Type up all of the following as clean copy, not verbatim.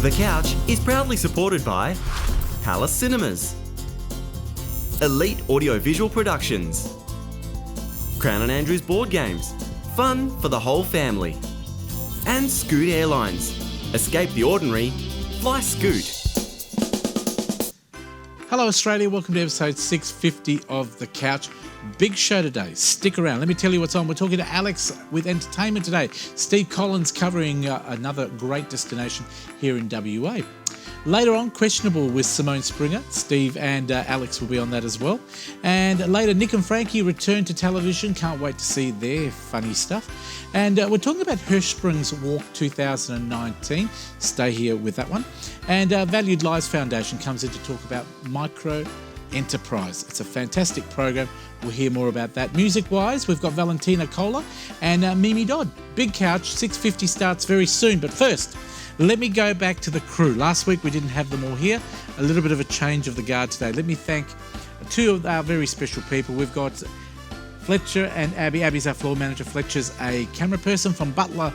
The Couch is proudly supported by Palace Cinemas, Elite Audiovisual Productions, Crown and Andrews Board Games, fun for the whole family, and Scoot Airlines. Escape the ordinary, fly Scoot. Hello Australia, welcome to episode 650 of The Couch. Big show today, stick around. Let me tell you what's on. We're talking to Alex with entertainment today. Steve Collins covering another great destination here in WA. Later on, Questionable with Simone Springer. Steve and Alex will be on that as well. And later, Nick and Frankie return to television. Can't wait to see their funny stuff. And we're talking about Hirschsprung's Walk 2019. Stay here with that one. And Valued Lives Foundation comes in to talk about micro enterprise. It's a fantastic program. We'll hear more about that. Music-wise, we've got Valentina Cola and Mimi Dodd. Big Couch, 6:50 starts very soon. But first, let me go back to the crew. Last week we didn't have them all here. A little bit of a change of the guard today. Let me thank two of our very special people. We've got Fletcher and Abby. Abby's our floor manager. Fletcher's a camera person from Butler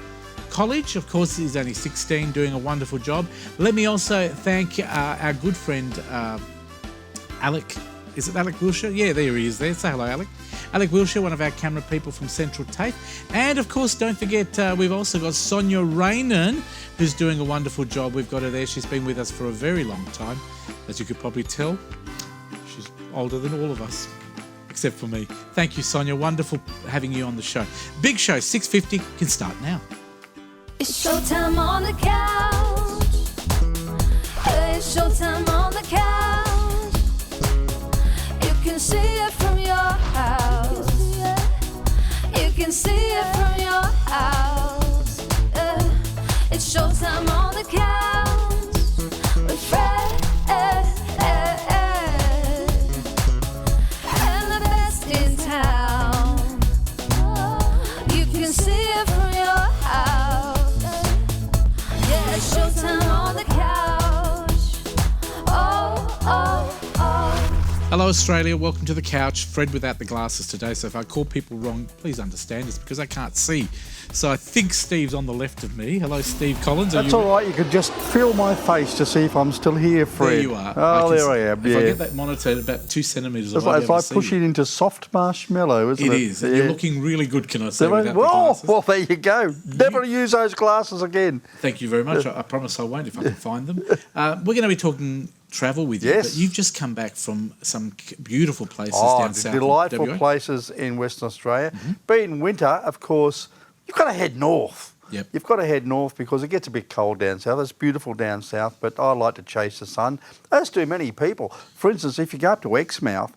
College. Of course, he's only 16, doing a wonderful job. Let me also thank our good friend, Alec. Is it Alec Wilshire? Yeah, there he is there. Say hello, Alec. Alec Wilshire, one of our camera people from Central Tape. And, of course, don't forget, we've also got Sonia Raynan, who's doing a wonderful job. We've got her there. She's been with us for a very long time. As you could probably tell, she's older than all of us, except for me. Thank you, Sonia. Wonderful having you on the show. Big show, 6:50, can start now. It's showtime on the couch. It's showtime on the couch. You can see it from your house. You can see it from your house. It's showtime on the couch with Fred and the best in town. You can see it from your house. Yeah, it's showtime on the couch. Oh, oh, oh. Hello Australia, welcome to The Couch. Fred without the glasses today, so if I call people wrong, please understand. It's because I can't see. So I think Steve's on the left of me. Hello, Steve Collins. That's all right. You could just feel my face to see if I'm still here, Fred. There you are. Oh, there I am. If I get that monitor at about 2 centimetres, it's like pushing into soft marshmallow, isn't it? It is. Yeah. You're looking really good, can I say, without the well, glasses. well, there you go. Never use those glasses again. Thank you very much. I promise I won't if I can find them. We're going to be talking travel with you, but you've just come back from some beautiful places down south. Delightful WA. places in Western Australia. Being winter, of course, you've got to head north. Yep. You've got to head north because it gets a bit cold down south. It's beautiful down south, but I like to chase the sun, as do many people. For instance, if you go up to Exmouth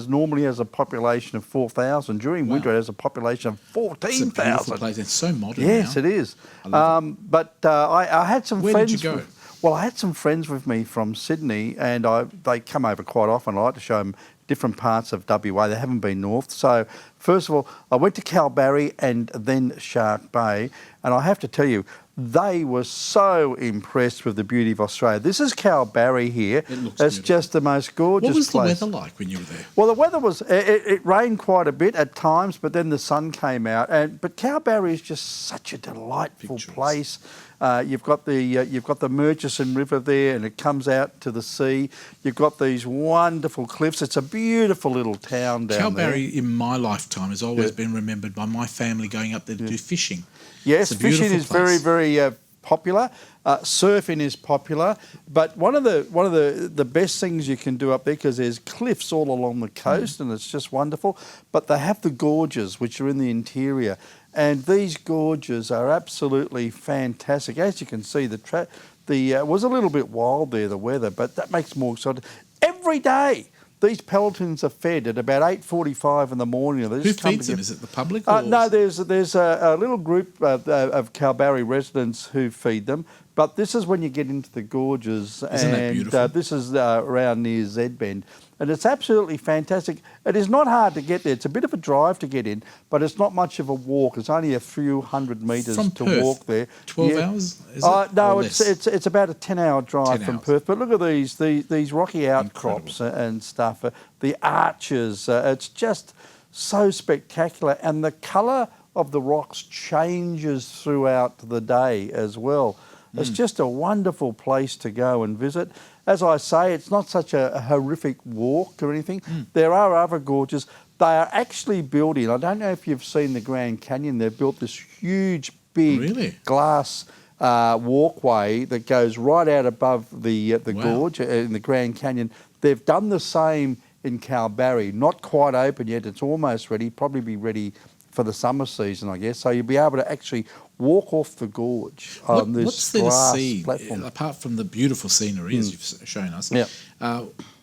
normally has a population of 4,000. During winter, it has a population of 14,000. It's a beautiful place. It's so modern Yes, now. it is. I had some Where friends. Did you go? Well, I had some friends with me from Sydney, and they come over quite often. I like to show them different parts of WA. They haven't been north. So, first of all, I went to Kalbarri and then Shark Bay, and I have to tell you, they were so impressed with the beauty of Australia. This is Kalbarri here. It looks It's beautiful. just the most gorgeous place. What was the weather like when you were there? Well, the weather was, it rained quite a bit at times, but then the sun came out. But Kalbarri is just such a delightful place. You've got the Murchison River there, and it comes out to the sea. You've got these wonderful cliffs. It's a beautiful little town down there. Kalbarri, in my lifetime, has always been remembered by my family going up there to do fishing. Yes, fishing is very, very popular. Surfing is popular, but one of the best things you can do up there, because there's cliffs all along the coast, and it's just wonderful. But they have the gorges, which are in the interior, and these gorges are absolutely fantastic. As you can see, it was a little bit wild there, the weather, but that makes more exciting. Every day, these pelicans are fed at about 8:45 in the morning. Who feeds them? Is it the public? Or no, there's a little group of Kalbarri residents who feed them. But this is when you get into the gorges. Isn't that beautiful? This is around near Z Bend. And it's absolutely fantastic. It is not hard to get there. It's a bit of a drive to get in, but it's not much of a walk. It's only a few hundred metres from to Perth, walk there. 12 hours? Is it? No, it's about a 10-hour drive from Perth. But look at these rocky outcrops and stuff. The arches. It's just so spectacular. And the colour of the rocks changes throughout the day as well. It's just a wonderful place to go and visit. As I say, it's not such a horrific walk or anything. There are other gorges. They are actually building, I don't know if you've seen the Grand Canyon, they've built this huge, big glass walkway that goes right out above the gorge in the Grand Canyon. They've done the same in Kalbarri, not quite open yet. It's almost ready, probably be ready for the summer season, I guess. So you'll be able to actually walk off the gorge on this what's there glass to see, platform. apart from the beautiful scenery, as you've shown us? Yeah.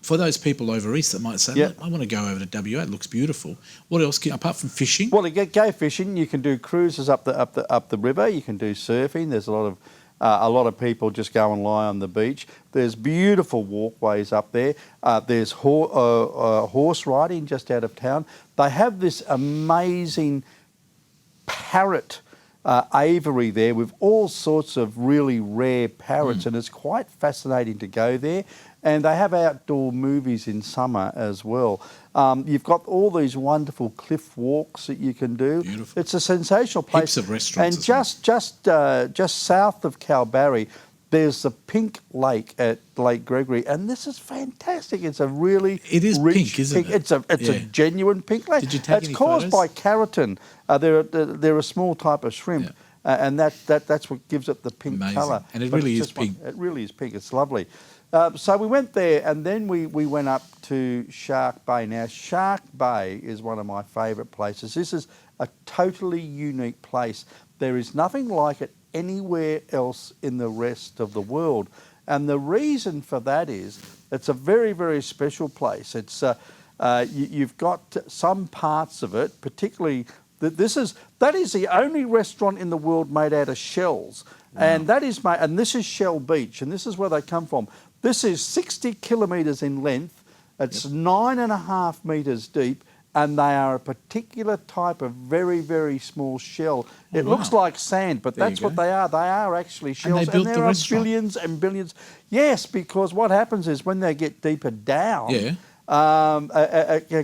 For those people over east that might say, Yeah. I want to go over to WA, it looks beautiful. What else, apart from fishing? Well, you go fishing. You can do cruises up the river. You can do surfing. There's a lot of people just go and lie on the beach. There's beautiful walkways up there. There's horse riding just out of town. They have this amazing parrot aviary there with all sorts of really rare parrots, and it's quite fascinating to go there. And they have outdoor movies in summer as well. You've got all these wonderful cliff walks that you can do. Beautiful. It's a sensational place. Heaps of restaurants. And just south of Kalbarri, there's the Pink Lake at Lake Gregory, and this is fantastic. It's a really It is rich pink, isn't it? It's a genuine pink lake. Did you take It's any caused photos? by keratin. They're a small type of shrimp, and that's what gives it the pink Amazing. colour. And it But really it's is just one- pink. It really is pink. It's lovely. So we went there, and then we went up to Shark Bay. Now, Shark Bay is one of my favourite places. This is a totally unique place. There is nothing like it anywhere else in the rest of the world. And the reason for that is it's a very, very special place. It's you've got some parts of it, particularly that is the only restaurant in the world made out of shells. Wow. And this is Shell Beach, and this is where they come from. This is 60 kilometres in length. It's 9.5 metres deep, and they are a particular type of very, very small shell. It looks like sand, but that's what they are. They are actually shells. And they built there the are restaurant. billions and billions. Yes, because what happens is when they get deeper down, it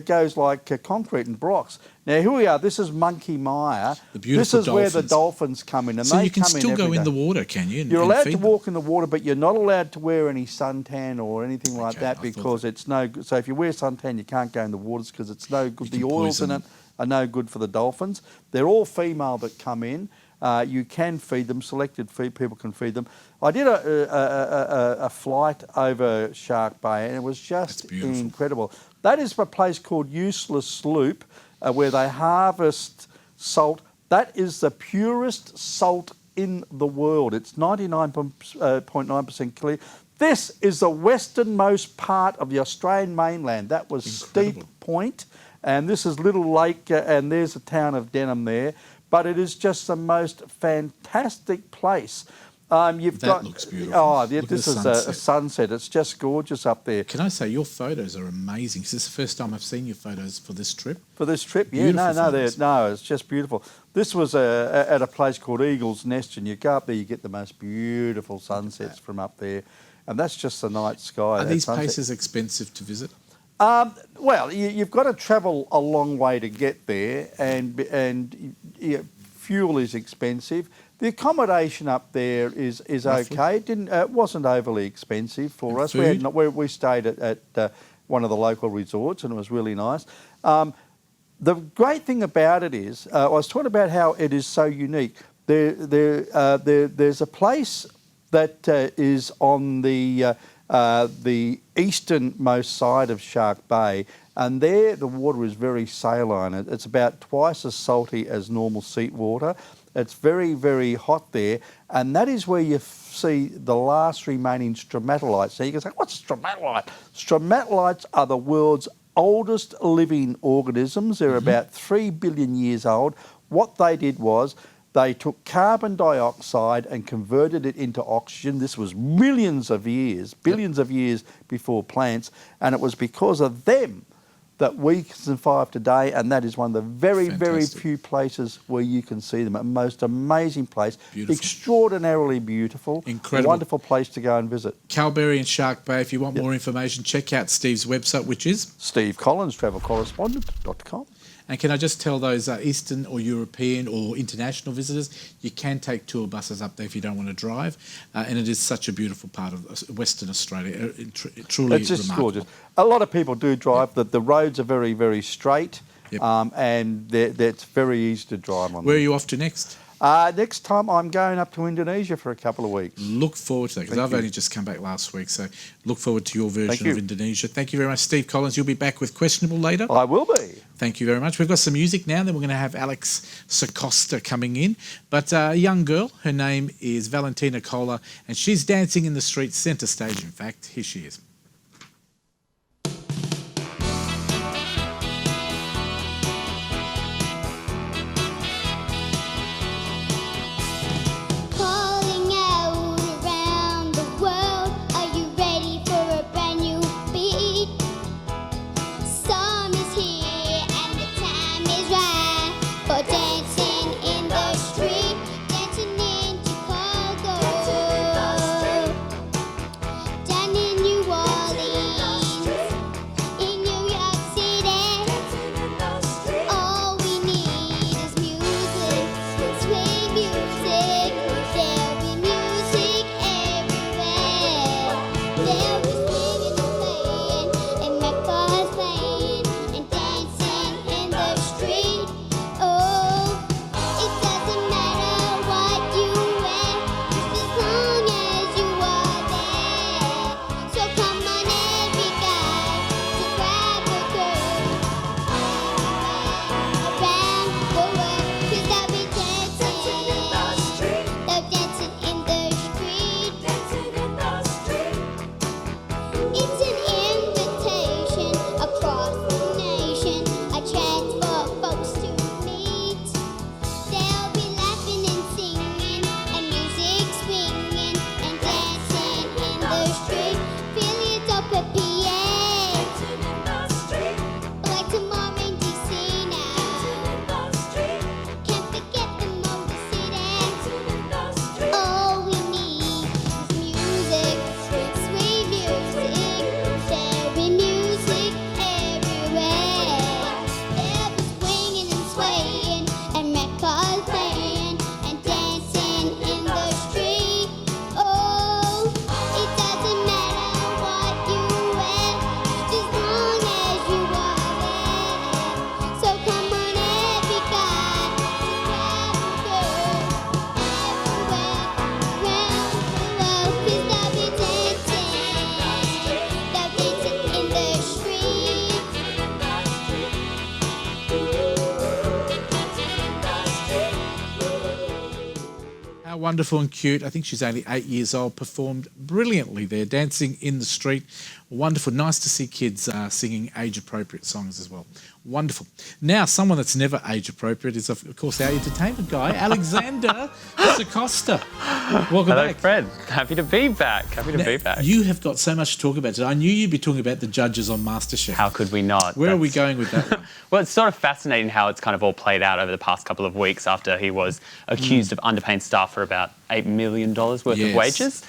goes like concrete and blocks. Now, here we are. This is Monkey Mire. The beautiful This is where the dolphins. dolphins come in, and So they you can come in still go every in day. the water, can you? You're and allowed feed to them? walk in the water, but you're not allowed to wear any suntan or anything like Okay, that I thought because it's no good. So if you wear suntan, you can't go in the waters because it's no good. You The can oils in poison it are no good for the dolphins. They're all female that come in. You can feed them. Selected people can feed them. I did a flight over Shark Bay, and it was just incredible. That is a place called Useless Sloop, where they harvest salt. That is the purest salt in the world. It's 99.9% clear. This is the westernmost part of the Australian mainland. That was Steep Point, and this is Little Lake, and there's the town of Denham there. But it is just the most fantastic place. Looks beautiful. Oh, Look at this the is a sunset. It's just gorgeous up there. Can I say your photos are amazing? This is the first time I've seen your photos for this trip. For this trip, yeah, Beautiful photos. it's just beautiful. This was at a place called Eagle's Nest, and you go up there, you get the most beautiful sunsets from up there, and that's just the night sky. Are that these sunset. places expensive to visit? Well, you've got to travel a long way to get there, and fuel is expensive. The accommodation up there is okay. It wasn't overly expensive for And us. food? We stayed at one of the local resorts, and it was really nice. The great thing about it is, I was talking about how it is so unique. There's a place that is on the easternmost side of Shark Bay, and there the water is very saline. It's about twice as salty as normal seawater. It's very, very hot there, and that is where you see the last remaining stromatolites. So you can say, what's a stromatolite? Stromatolites are the world's oldest living organisms. They're about 3 billion years old. What they did was they took carbon dioxide and converted it into oxygen. This was billions of years before plants, and it was because of them that we can survive today, and that is one of the very, very few places where you can see them. A most amazing place. Beautiful. Extraordinarily beautiful. Incredible. A wonderful place to go and visit. Kalbarri and Shark Bay. If you want more information, check out Steve's website, which is? Steve Collins, travelcorrespondent.com. And can I just tell those Eastern or European or international visitors, you can take tour buses up there if you don't want to drive. And it is such a beautiful part of Western Australia. Truly It's just remarkable. gorgeous. A lot of people do drive. The roads are very, very straight, Yep. and it's very easy to drive on. Where are you off to next? Next time I'm going up to Indonesia for a couple of weeks. Look forward to that, because I've only just come back last week, so look forward to your version you. of Indonesia. Thank you very much, Steve Collins. You'll be back with Questionable later. I will be. Thank you very much. We've got some music now, then we're going to have Alex Sacosta coming in. But a young girl, her name is Valentina Cola, and she's dancing in the street, centre stage, in fact. Here she is. Calling out around the world, are you ready for a brand new beat? Summer is here and the time is right for dancing in the street, dancing in Chicago, down in New Orleans, in New York City. All we need is music, sweet music. There'll be music everywhere. There'll be singing and playing, and records playing, and dancing in the street. Oh, it doesn't matter what you wear, just as long as you are there. So come on, every guy, to grab a girl around the world, 'cause they'll be dancing in the street. They're dancing in the street. It's an invitation across the nation, a chance for folks to meet. They'll be laughing and singing, and music swinging, and dancing in the street. Feel it up at PA, like tomorrow in DC now. Can't forget the Motor City. All we need is music, sweet music. There'll be music everywhere. They'll be swinging and swaying, and records playing, and dancing in the street. Oh, it doesn't matter what you wear, just as long as you are there. So come on, every guy, to grab a girl everywhere around the world, 'cause they'll be dancing in the street. How wonderful and cute. I think she's only 8 years old, performed brilliantly there, dancing in the street. Wonderful. Nice to see kids singing age-appropriate songs as well. Wonderful. Now, someone that's never age-appropriate is, of course, our entertainment guy, Alexander Sacosta. Welcome Hello, back. Fred. Happy to be back. Happy to be back. You have got so much to talk about today. I knew you'd be talking about the judges on MasterChef. How could we not? Where are we going with that one? Well, it's sort of fascinating how it's kind of all played out over the past couple of weeks after he was accused of underpaying staff for about $8 million worth Yes. of wages.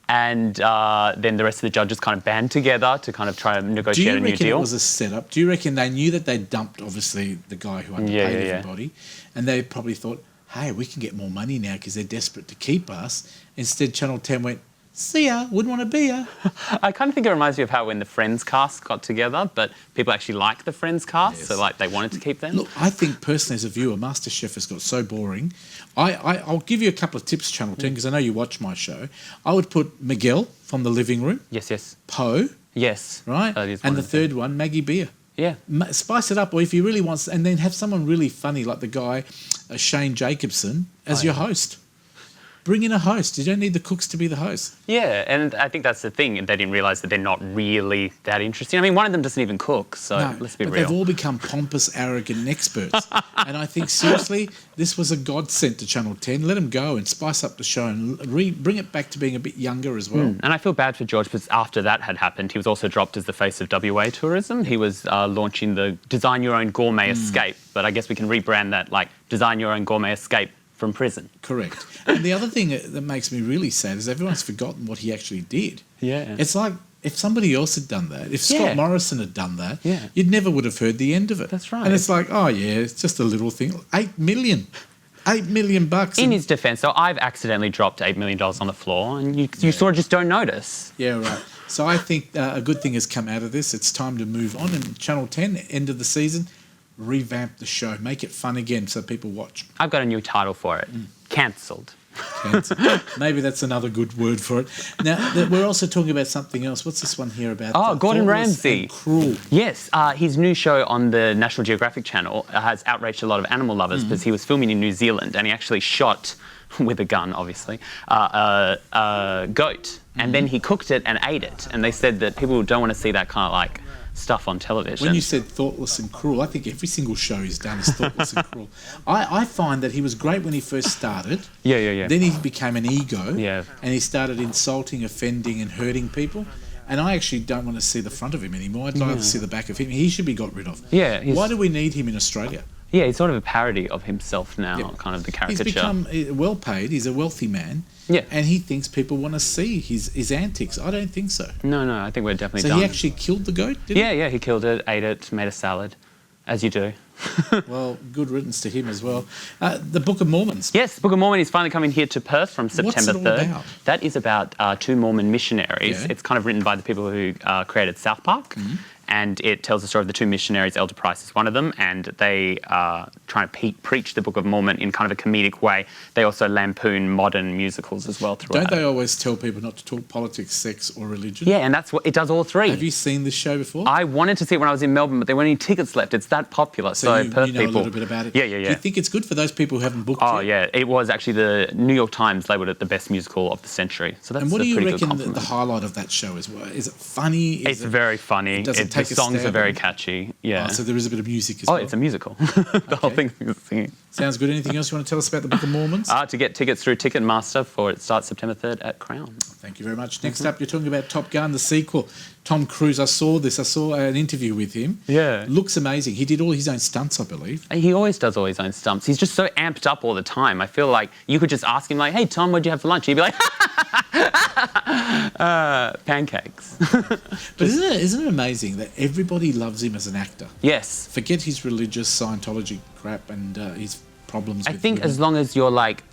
And then the rest of the judges kind of band together to kind of try to Do negotiate you a new reckon it deal. was a setup? Do you reckon they knew that they dumped, obviously, the guy who underpaid yeah. everybody, and they probably thought, hey, we can get more money now because they're desperate to keep us. Instead, Channel 10 went, see ya, wouldn't want to be ya. I kind of think it reminds me of how when the Friends cast got together, but people actually like the Friends cast, Yes. so like they wanted to keep them. Look, I think personally as a viewer, MasterChef has got so boring. I'll give you a couple of tips, Channel 10, because I know you watch my show. I would put Miguel from The Living Room, Yes. Poe, Yes. right? That is And one the of them. third one, Maggie Beer. Yeah. Spice it up, or if you really want, and then have someone really funny like the guy Shane Jacobson as your host. Bring in a host. You don't need the cooks to be the host. Yeah, and I think that's the thing. They didn't realise that they're not really that interesting. I mean, one of them doesn't even cook, so let's be but real. they've all become pompous, arrogant and experts. And I think, seriously, this was a godsend to Channel 10. Let them go and spice up the show and bring it back to being a bit younger as well. And I feel bad for George because after that had happened, he was also dropped as the face of WA tourism. He was launching the Design Your Own Gourmet Escape, but I guess we can rebrand that like Design Your Own Gourmet Escape from prison. Correct. And the other thing that makes me really sad is everyone's forgotten what he actually did. Yeah. It's like if somebody else had done that, if Yeah. Scott Morrison had done that, Yeah. you'd never would have heard the end of it. That's right. And it's like, oh yeah, it's just a little thing. $8 million bucks. In his defence, though, I've accidentally dropped $8 million on the floor, and you sort of just don't notice. Yeah, right. So I think a good thing has come out of this. It's time to move on. And Channel 10, end of the season, revamp the show, make it fun again so people watch. I've got a new title for it. Cancelled. Maybe that's another good word for it. Now, we're also talking about something else. What's this one here about? Oh, Gordon Thoughtless Ramsay. and Cruel. Yes, his new show on the National Geographic Channel has outraged a lot of animal lovers because he was filming in New Zealand and he actually shot, with a gun obviously, a goat. And then he cooked it and ate it. And they said that people don't want to see that kind of like stuff on television. When you said thoughtless and cruel, I think every single show he's done is thoughtless and cruel. I find that he was great when he first started. Yeah. Then he became an ego. Yeah. And he started insulting, offending and hurting people. And I actually don't want to see the front of him anymore. I'd like to see the back of him. He should be got rid of. Yeah, Why do we need him in Australia? Yeah, he's sort of a parody of himself now, kind of the caricature. He's become well paid. He's a wealthy man. Yeah. And he thinks people want to see his antics. I don't think so. No, I think we're definitely So done. he actually killed the goat, did he? Yeah, he killed it, ate it, made a salad, as you do. Well, good riddance to him as well. The Book of Mormons. Yes, the Book of Mormon is finally coming here to Perth from What's September it all 3rd. about? That is about two Mormon missionaries. Yeah. It's kind of written by the people who created South Park. And it tells the story of the two missionaries. Elder Price is one of them, and they are trying to preach the Book of Mormon in kind of a comedic way. They also lampoon modern musicals as well throughout. Don't they always tell people not to talk politics, sex or religion? Yeah, and that's what it does all three. Have you seen this show before? I wanted to see it when I was in Melbourne, but there weren't any tickets left. It's that popular. So you Perth know people, a little bit about it. Yeah. Do you think it's good for those people who haven't booked Oh yet? yeah, it was actually the New York Times labelled it the best musical of the century. So that's And what a do you pretty reckon good the compliment. highlight of that show is? Is it funny? It's very funny. Does it take the a songs stab are very at it? catchy. Yeah. So there is a bit of music as well. It's a musical. The whole thing is singing. Sounds good. Anything else you want to tell us about the Book of Mormons? To get tickets through Ticketmaster it starts September 3rd at Crown. Thank you very much. Next up, you're talking about Top Gun, the sequel. Tom Cruise, I saw this. I saw an interview with him. Yeah. Looks amazing. He did all his own stunts, I believe. He always does all his own stunts. He's just so amped up all the time. I feel like you could just ask him like, hey, Tom, what'd you have for lunch? He'd be like, pancakes. But isn't it amazing that everybody loves him as an actor? Yes. Forget his religious Scientology crap and his problems I with think women. as long as you're like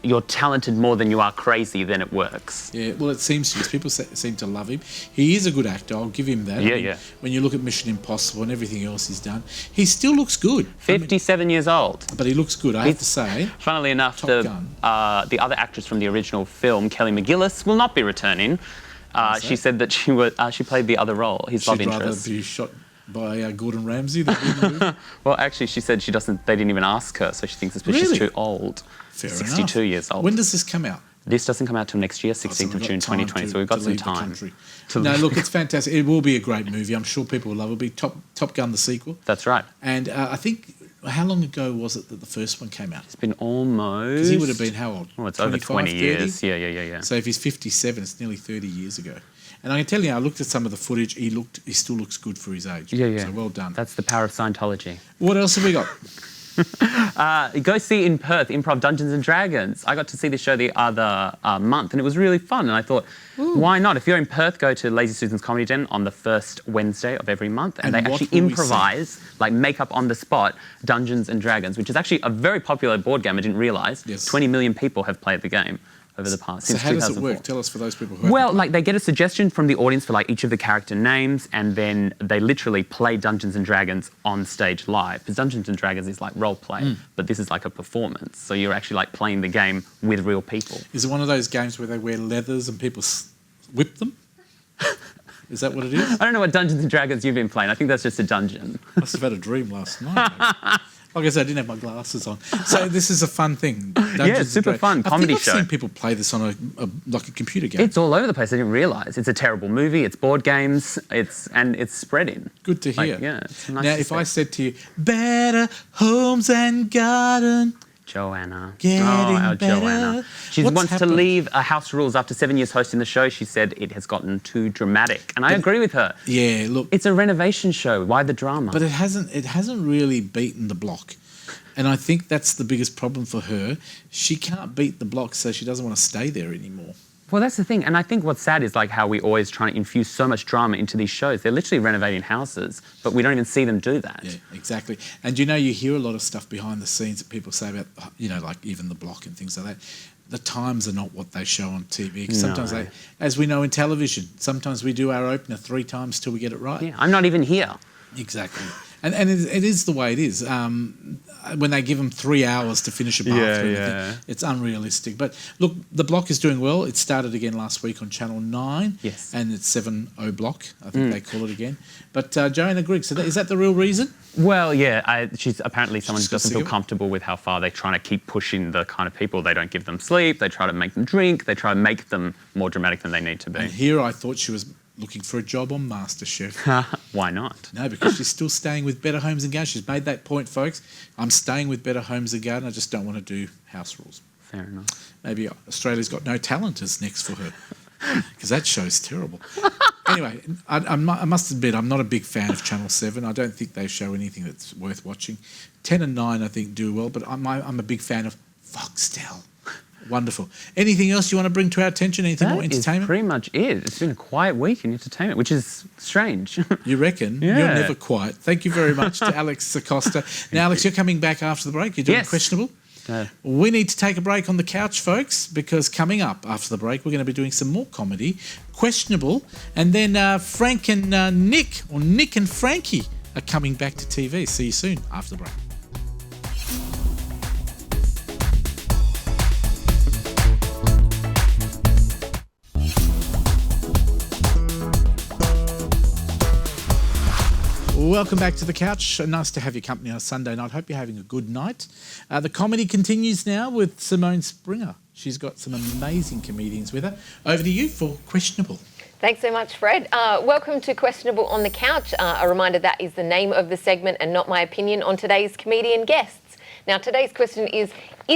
you're talented more than you are crazy, then it works. Yeah, well, it seems to. People seem to love him. He is a good actor. I'll give him that. Yeah, I mean, yeah. When you look at Mission Impossible and everything else he's done, he still looks good. 57 years old. But he looks good, I have to say. Funnily enough, Top the Gun. the other actress from the original film, Kelly McGillis, will not be returning. She said that she played the other role, his love She'd rather interest. be shot by Gordon Ramsay than in the movie. Well, actually, she said she doesn't. They didn't even ask her, so she thinks it's because she's Really? too old. Fair 62 enough. years old. When does this come out? This doesn't come out till next year, So 16th we've of got June, time 2020. to- So we've got to some leave the time. country. to No, leave. look, it's fantastic. It will be a great movie. I'm sure people will love it. It'll be Top Gun, the sequel. That's right. And I think, how long ago was it that the first one came out? It's been almost. Because he would have been how old? Oh, it's over 25, 20 years. Yeah. So if he's 57, it's nearly 30 years ago. And I can tell you, I looked at some of the footage. He still looks good for his age. Yeah. So well done. That's the power of Scientology. What else have we got? Go see in Perth Improv Dungeons and Dragons. I got to see this show the other month and it was really fun. And I thought, why not? If you're in Perth, go to Lazy Susan's Comedy Den on the first Wednesday of every month. And And they what actually will we improvise, like make up on the spot, Dungeons and Dragons, which is actually a very popular board game. I didn't realise. Yes. 20 million people have played the game over the past, So since how does it 2004. work? Tell us for those people who Well, haven't like they get a suggestion from the audience for like each of the character names, and then they literally play Dungeons and Dragons on stage live. Because Dungeons and Dragons is like role play, but this is like a performance. So you're actually like playing the game with real people. Is it one of those games where they wear leathers and people whip them? Is that what it is? I don't know what Dungeons and Dragons you've been playing. I think that's just a dungeon. Must have had a dream last night. maybe. Like I said, I didn't have my glasses on. So this is a fun thing. Dungeons and super Dragons. fun comedy I think show. I've seen people play this on a computer game. It's all over the place. I didn't realise. It's a terrible movie. It's board games. It's spreading. Good to hear. Like, yeah, it's nice Now, to if see. I said to you, better homes and garden, Joanna. Getting our better. Joanna. She What's wants happened? to leave House Rules after 7 years hosting the show. She said it has gotten too dramatic. And I agree with her. yeah, look, It's a renovation show. Why the drama? but it hasn't really beaten the block. And I think that's the biggest problem for her. She can't beat the block, so she doesn't want to stay there anymore. Well, that's the thing. And I think what's sad is like how we always try to infuse so much drama into these shows. They're literally renovating houses, but we don't even see them do that. Yeah, exactly. And you hear a lot of stuff behind the scenes that people say about, like even The Block and things like that. The times are not what they show on TV. 'Cause sometimes No. as we know in television, sometimes we do our opener 3 times till we get it right. Yeah, I'm not even here. Exactly. And it is the way it is. When they give them 3 hours to finish a bathroom, it's unrealistic. But look, The Block is doing well. It started again last week on Channel 9. Yes. And it's 7 Block, I think they call it again. But Joanna Griggs, is that the real reason? Well, yeah, she's apparently someone who Just doesn't feel comfortable with how far they're trying to keep pushing the kind of people. They don't give them sleep. They try to make them drink. They try to make them more dramatic than they need to be. And here I thought she was looking for a job on MasterChef. Why not? No, because she's still staying with Better Homes and Gardens. She's made that point, folks. I'm staying with Better Homes and Gardens. I just don't want to do house rules. Fair enough. Maybe Australia's Got No Talent is next for her, because that show's terrible. Anyway, I must admit, I'm not a big fan of Channel 7. I don't think they show anything that's worth watching. 10 and 9, I think, do well, but I'm a big fan of Foxtel. Wonderful. Anything else you want to bring to our attention? Anything more That is entertainment? pretty much it. It's been a quiet week in entertainment, which is strange. You reckon? Yeah. You're never quiet. Thank you very much to Alex Acosta. Now, Alex, you're coming back after the break. You're doing Yes. Questionable. We need to take a break on the couch, folks, because coming up after the break, we're going to be doing some more comedy, Questionable, and then Frank and Nick, or Nick and Frankie, are coming back to TV. See you soon after the break. Welcome back to the couch. Nice to have your company on a Sunday night. Hope you're having a good night. The comedy continues now with Simone Springer. She's got some amazing comedians with her. Over to you for Questionable. Thanks so much, Fred. Welcome to Questionable on the Couch. A reminder that is the name of the segment and not my opinion on today's comedian guests. Now, today's question is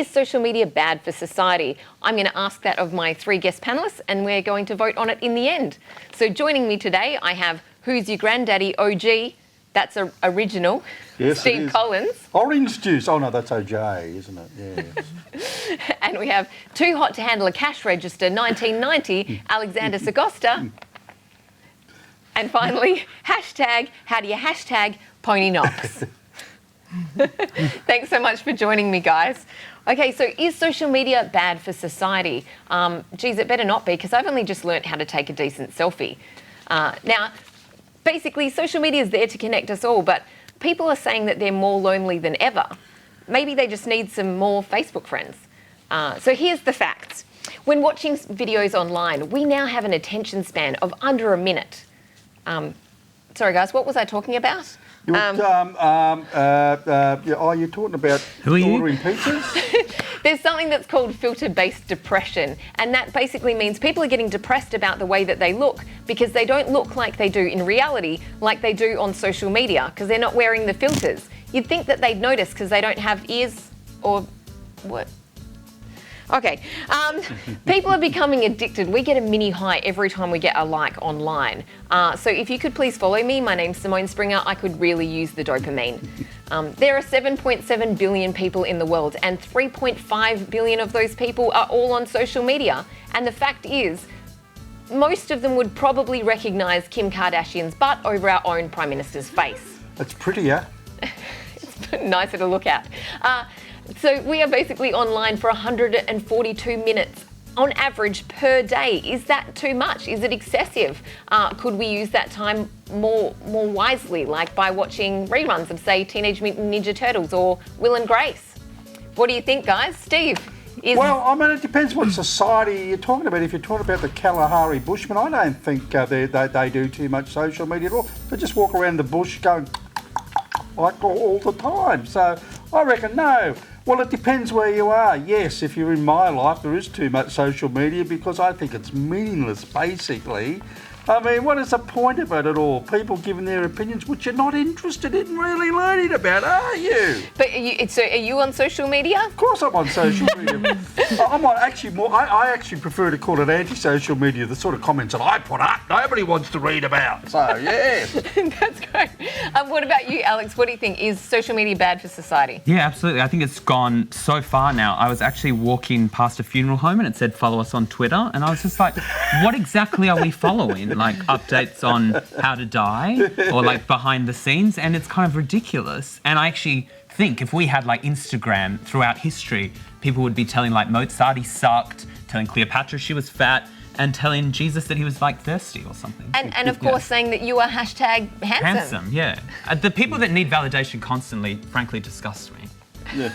social media bad for society? I'm going to ask that of my 3 guest panellists, and we're going to vote on it in the end. So joining me today, I have Who's Your Granddaddy OG? That's original. Yes, Steve it is. Collins. Orange juice. Oh, no, that's OJ, isn't it? Yes. And we have Too Hot to Handle a Cash Register, 1990, Alexander Sagosta. And finally, hashtag, how do you hashtag Pony Knox? Thanks so much for joining me, guys. Okay, so is social media bad for society? Geez, it better not be, because I've only just learnt how to take a decent selfie. Now, basically, social media is there to connect us all, but people are saying that they're more lonely than ever. Maybe they just need some more Facebook friends. So here's the facts. When watching videos online, we now have an attention span of under a minute. Sorry, guys, what was I talking about? You're talking about Who are you? ordering pizzas? There's something that's called filter-based depression, and that basically means people are getting depressed about the way that they look because they don't look like they do in reality, like they do on social media, because they're not wearing the filters. You'd think that they'd notice because they don't have ears or what? Okay, people are becoming addicted. We get a mini high every time we get a like online. So if you could please follow me, my name's Simone Springer. I could really use the dopamine. There are 7.7 billion people in the world, and 3.5 billion of those people are all on social media. And the fact is, most of them would probably recognise Kim Kardashian's butt over our own Prime Minister's face. That's prettier. It's nicer to look at. So we are basically online for 142 minutes on average per day. Is that too much? Is it excessive? Could we use that time more wisely, like by watching reruns of, say, Teenage Mutant Ninja Turtles or Will and Grace? What do you think, guys? Steve? Well, I mean, it depends what society you're talking about. If you're talking about the Kalahari Bushmen, I don't think they do too much social media at all. They just walk around the bush going like all the time. So I reckon no. Well, it depends where you are. Yes, if you're in my life, there is too much social media because I think it's meaningless, basically. I mean, what is the point of it at all? People giving their opinions, which you're not interested in really learning about, are you? But are you on social media? Of course I'm on social media. I'm on actually more. I actually prefer to call it anti-social media. The sort of comments that I put up, nobody wants to read about. So yeah. That's great. What about you, Alex? What do you think? Is social media bad for society? Yeah, absolutely. I think it's gone so far now. I was actually walking past a funeral home and it said follow us on Twitter, and I was just like, what exactly are we following? Like updates on how to die or like behind the scenes, and it's kind of ridiculous. And I actually think if we had like Instagram throughout history, people would be telling like Mozart he sucked, telling Cleopatra she was fat, and telling Jesus that he was like thirsty or something. And of course saying that you are hashtag handsome. Handsome, yeah. The people that need validation constantly, frankly, disgust me. Yeah.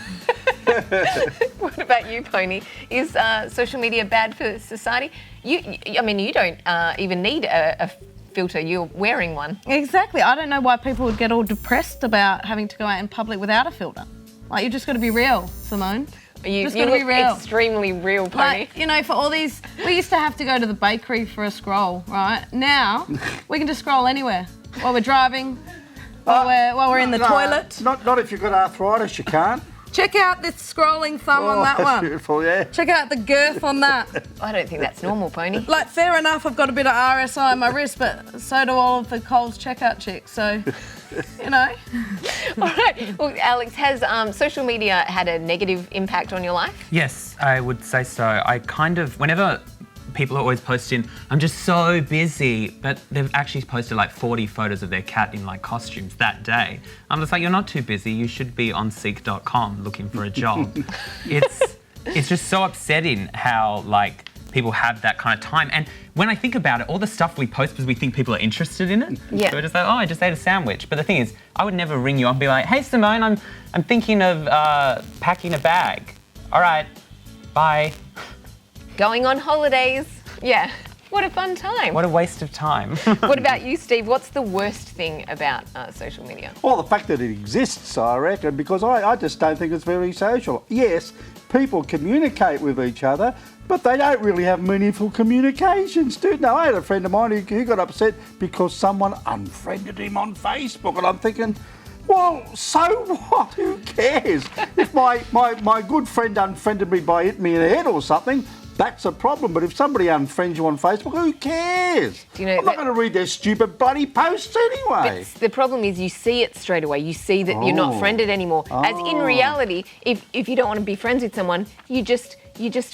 What about you, Pony? Is social media bad for society? You don't even need a filter. You're wearing one. Exactly. I don't know why people would get all depressed about having to go out in public without a filter. Like, you just got to be real, Simone. You Just gotta be look real. extremely real, Pony. Like, for all these, we used to have to go to the bakery for a scroll, right? Now, we can just scroll anywhere while we're driving, while we're in the toilet. Not if you've got arthritis, you can't. Check out this scrolling thumb on that that's one. beautiful, yeah. Check out the girth on that. I don't think that's normal, Pony. Like, fair enough, I've got a bit of RSI on my wrist, but so do all of the Coles checkout chicks, so, you know. All right. Well, Alex, has social media had a negative impact on your life? Yes, I would say so. I kind of, whenever people are always posting, I'm just so busy, but they've actually posted like 40 photos of their cat in like costumes that day. I'm just like, you're not too busy. You should be on seek.com looking for a job. It's just so upsetting how like people have that kind of time. And when I think about it, all the stuff we post because we think people are interested in it. Yeah. So we're just like, oh, I just ate a sandwich. But the thing is, I would never ring you up and be like, hey, Simone, I'm thinking of packing a bag. All right, bye. Going on holidays. Yeah. What a fun time. What a waste of time. What about you, Steve? What's the worst thing about social media? Well, the fact that it exists, I reckon, because I just don't think it's very social. Yes, people communicate with each other, but they don't really have meaningful communications, do they? I had a friend of mine who got upset because someone unfriended him on Facebook, and I'm thinking, well, so what? Who cares? If my good friend unfriended me by hitting me in the head or something, that's a problem. But if somebody unfriends you on Facebook, who cares? Do you know I'm not going to read their stupid bloody posts anyway. But the problem is you see it straight away. You see that you're not friended anymore. As in reality, if you don't want to be friends with someone, you just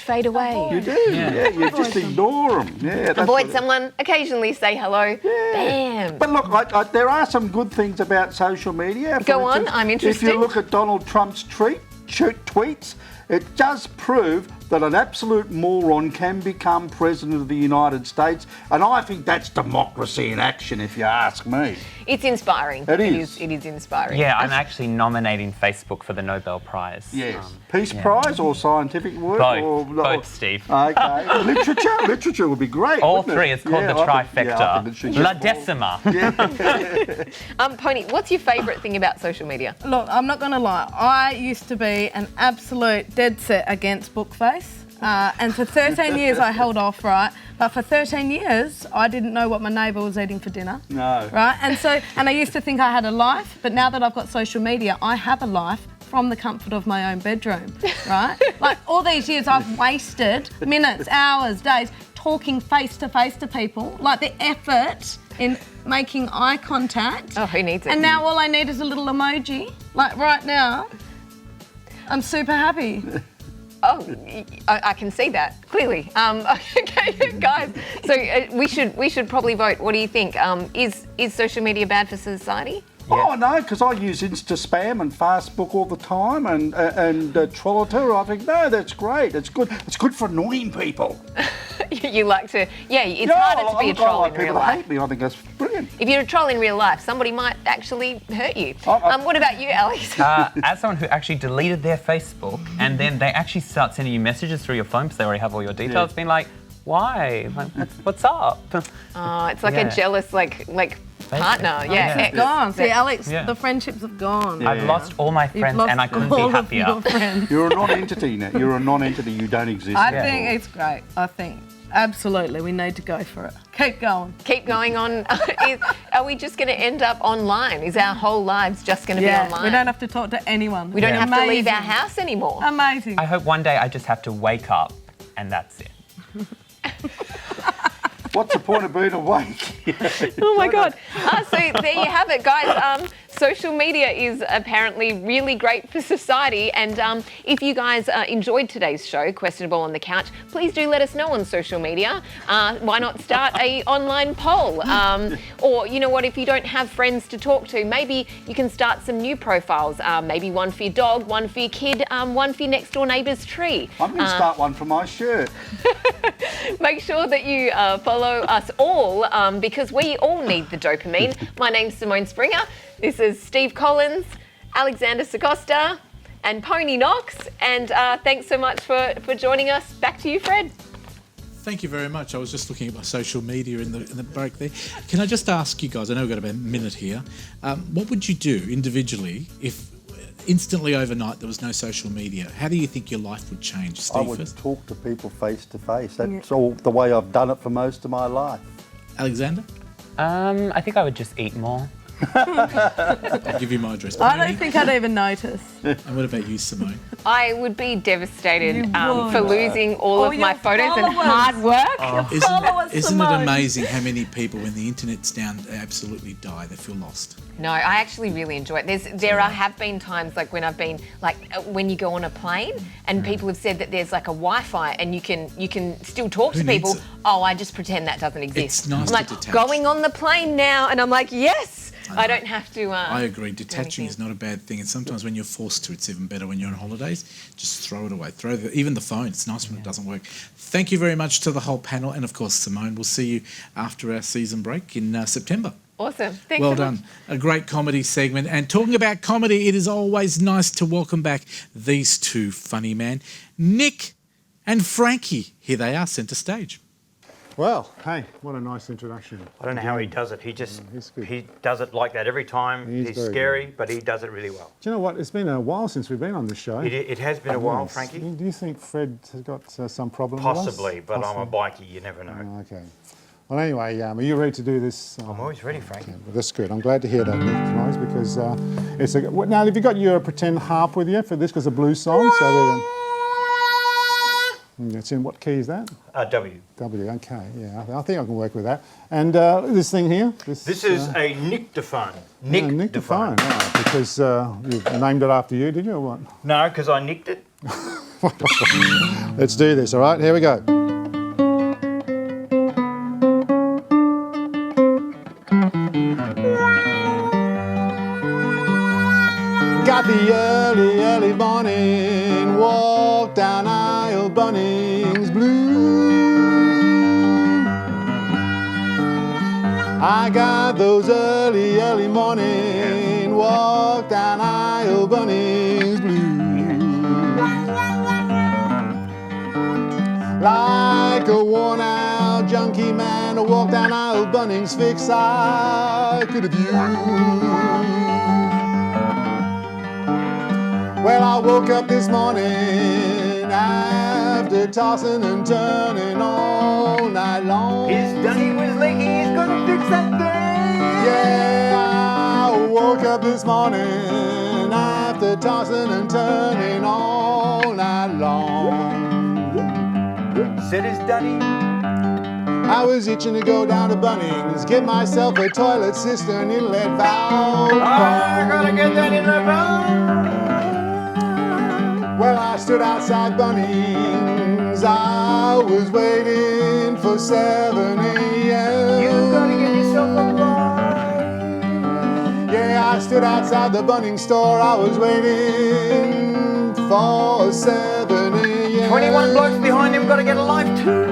fade away. You do, yeah. You just ignore them. Yeah, that's Avoid someone, occasionally say hello. Yeah. Bam. But look, there are some good things about social media. Go For on, instance, I'm interested. If you look at Donald Trump's tweets, it does prove that an absolute moron can become President of the United States, and I think that's democracy in action, if you ask me. It's inspiring. It is. It is inspiring. Yeah, I'm actually nominating Facebook for the Nobel Prize. Yes. Peace Prize or scientific work? Both, Steve. Okay. Literature would be great. All wouldn't it? three. It's called the trifecta. I think it should La just- Decima. Pony, what's your favourite thing about social media? Look, I'm not going to lie. I used to be an absolute dead set against Bookface. And for 13 years I held off, right? But for 13 years I didn't know what my neighbour was eating for dinner. No. Right? And I used to think I had a life, but now that I've got social media, I have a life from the comfort of my own bedroom, right? Like, all these years I've wasted minutes, hours, days talking face to face to people, like the effort in making eye contact. Oh, who needs it? And now all I need is a little emoji. Like, right now, I'm super happy. Oh, I can see that clearly. Okay, guys. So we should probably vote. What do you think? Is social media bad for society? Oh no, because I use Insta Spam and Fastbook all the time, and Trolliter. I think no, that's great. It's good. It's good for annoying people. You like to, it's harder to be a troll in real people life. hate me. I think that's brilliant. If you're a troll in real life, somebody might actually hurt you. What about you, Alex? As someone who actually deleted their Facebook and then they actually start sending you messages through your phone because they already have all your details, being like, why? Like, what's up? Oh, it's like a jealous, like partner. Yeah, Yeah. ex. Gone. See, Alex, Yeah. the friendships have gone. I've lost all my You've friends lost and I couldn't be all of happier. your friends. You're a non-entity now. You're a non-entity. You don't exist. I think it's great. I think Absolutely, we need to go for it. Keep going. Keep going on. Are we just going to end up online? Is our whole lives just going to be online? We don't have to talk to anyone. We don't have to leave our Amazing. house anymore. Amazing. I hope one day I just have to wake up and that's it. What's the point of being awake? Oh my God. So there you have it, guys. Social media is apparently really great for society. And if you guys enjoyed today's show, Questionable on the Couch, please do let us know on social media. Why not start a online poll? Or you know what, if you don't have friends to talk to, maybe you can start some new profiles. Maybe one for your dog, one for your kid, one for your next door neighbour's tree. I'm going to start one for my shirt. Make sure that you follow us all because we all need the dopamine. My name's Simone Springer. This is Steve Collins, Alexander Sacosta, and Pony Knox. And thanks so much for joining us. Back to you, Fred. Thank you very much. I was just looking at my social media in the break there. Can I just ask you guys, I know we've got about a minute here, what would you do individually if instantly overnight there was no social media? How do you think your life would change, Steve? I would first? talk to people face to face. That's all the way I've done it for most of my life. Alexander? I think I would just eat more. I'll give you my address. I don't think I'd even notice. And what about you, Simone? I would be devastated You would. for losing all of my your photos and followers. hard work. Isn't it amazing how many people, when the internet's down, they absolutely die? They feel lost. No, I actually really enjoy it. Have been times like when I've been when you go on a plane and people have said that there's like a Wi-Fi and you can still talk Who to people. needs it? Oh, I just pretend that doesn't exist. It's nice I'm to like detach. going on the plane now, and I'm like, yes, I don't have to. I agree. Detaching anything. is not a bad thing, and sometimes when you're forced to, it's even better when you're on holidays. Just throw it away. Even the phone. It's nice when it doesn't work. Thank you very much to the whole panel, and of course, Simone. We'll see you after our season break in September. Awesome. Thanks Well so done. much. A great comedy segment. And talking about comedy, it is always nice to welcome back these two funny men, Nick and Frankie. Here they are, centre stage. Well, hey, what a nice introduction. I don't know how he does it. He just he's good. he does it like that every time. He's He's very scary, but he does it really well. Do you know what? It's been a while since we've been on this show. It has been a while, Yes. Frankie. Do you think Fred has got some problem with us? Possibly, but I'm a bikie. You never know. Oh, okay. Well, anyway, are you ready to do this? I'm always ready, Frankie. Well, that's good. I'm glad to hear that, Nick, guys, because it's a. Now, have you got your pretend harp with you for this? Because it's a blues song, so we're. It's in what key is that? W. W. Okay, yeah. I think I can work with that. And this thing here. This is a nictophone. Nictophone. Right, because you named it after you, did you, or what? No, because I nicked it. Let's do this, all right? Here we go. Got the early, early morning walk down aisle Bunnings blue. I got those early, early morning walk down aisle Bunnings blue. Like a worn out junkie man, I walk down aisle Bunnings fixated a view. Well, I woke up this morning after tossing and turning all night long. His dunny was leaking. He's gonna fix that thing. Yeah, I woke up this morning after tossing and turning all night long. Said his dunny. I was itching to go down to Bunnings, get myself a toilet cistern inlet valve. I gotta get that in the valve. Well, I stood outside Bunnings, I was waiting for 7 a.m. You gotta get yourself a line. Yeah, I stood outside the Bunnings store, I was waiting for 7 a.m. 21 blokes behind him, gotta get a life too.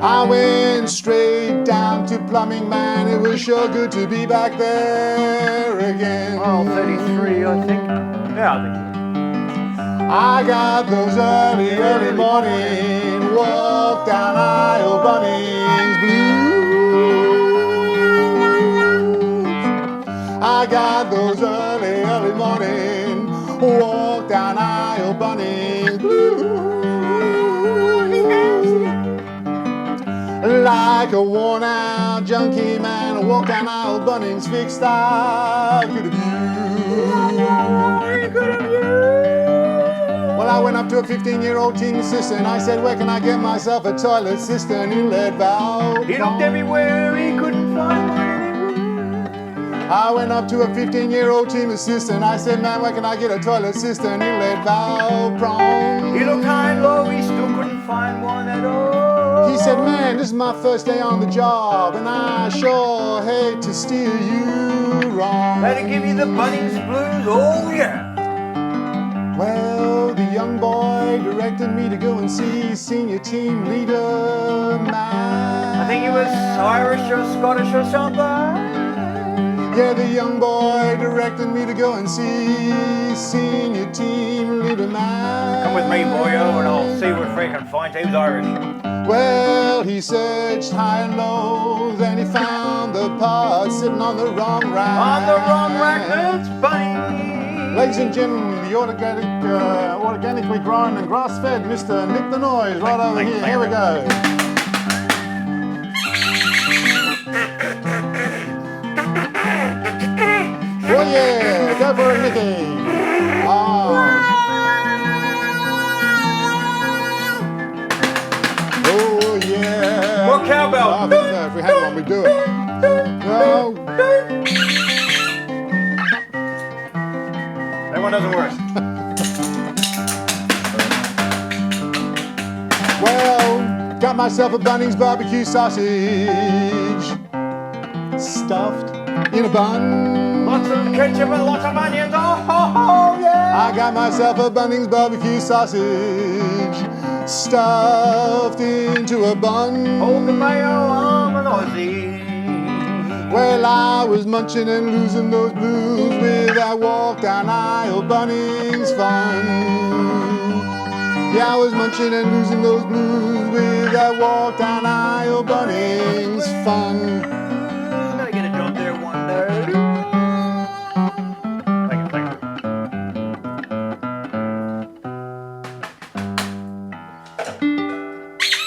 I went straight down to Plumbing Man, it was sure good to be back there again. Oh, 33, I think. Yeah, I think. I got those early, early morning walk down aisle Bunnings blues. I got those early, early morning walk down aisle Bunnings blues. Like a worn-out junkie man, I walked down aisle, Bunnings fixed out. Good of you. Well, I went up to a 15-year-old team assistant. I said, where can I get myself a toilet cistern in Leadville? He looked everywhere, he couldn't find one anywhere. I went up to a 15-year-old team assistant. I said, man, where can I get a toilet cistern in Leadville? Prom. He looked high and low, he still couldn't find one at all. He said, man, this is my first day on the job, and I sure hate to steer you wrong. That'll give you the Bunnings blues, oh yeah. Well, the young boy directed me to go and see senior team leader man. I think he was Irish or Scottish or something. Yeah, the young boy directed me to go and see senior team leader man. Come with me, boyo, and I'll see what Frank can find. He was Irish. Well, he searched high and low, then he found the part sitting on the wrong rack. On the wrong rack, that's funny. Ladies and gentlemen, the organically grown and grass-fed Mr. Nick the Noise right over here. Here we go. Oh yeah, go for it, Nicky. Oh yeah. More cowbell. Oh, if we had one, we'd do it. No. That one doesn't work. Well, got myself a Bunnings barbecue sausage stuffed in a bun. Lots of ketchup and lots of onions. Oh yeah. I got myself a Bunnings barbecue sausage stuffed into a bun. Hold the mayo, I'm an Aussie. Well, I was munching and losing those blues with that walk down aisle Bunnings fun. Yeah, I was munching and losing those blues with that walk down aisle Bunnings fun. Gotta get a job there one day. Thank you.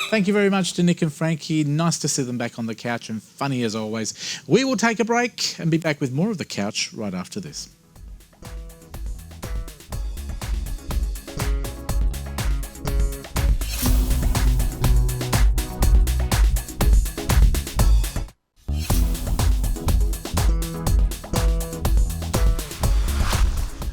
Thank you very much to Nick and Frankie. Nice to see them back on the couch and funny as always. We will take a break and be back with more of the couch right after this.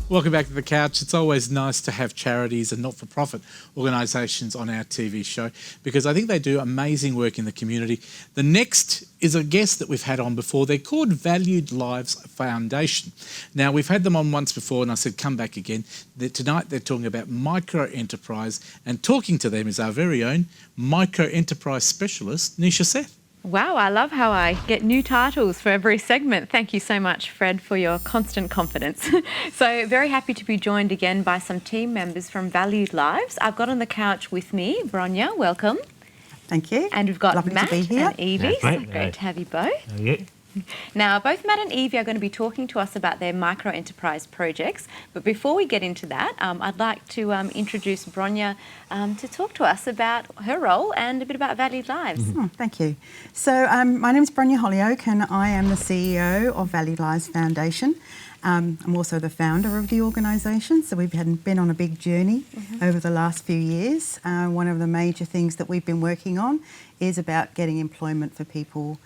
Welcome back to the couch. It's always nice to have charities and not-for-profit organisations on our TV show because I think they do amazing work in the community. The next is a guest that we've had on before. They're called Valued Lives Foundation. Now, we've had them on once before and I said, come back again. Tonight they're talking about micro-enterprise and talking to them is our very own micro-enterprise specialist, Nisha Seth. Wow, I love how I get new titles for every segment. Thank you so much, Fred, for your constant confidence. So very happy to be joined again by some team members from Valued Lives. I've got on the couch with me Bronya, welcome. Thank you. And we've got Lovely Matt to be here. and Evie. So great to have you both. Now, both Matt and Evie are going to be talking to us about their micro-enterprise projects. But before we get into that, I'd like to introduce Bronya to talk to us about her role and a bit about Valued Lives. Oh, thank you. So my name is Bronya Hollyoak and I am the CEO of Valued Lives Foundation. I'm also the founder of the organisation, so we've been on a big journey over the last few years. One of the major things that we've been working on is about getting employment for people,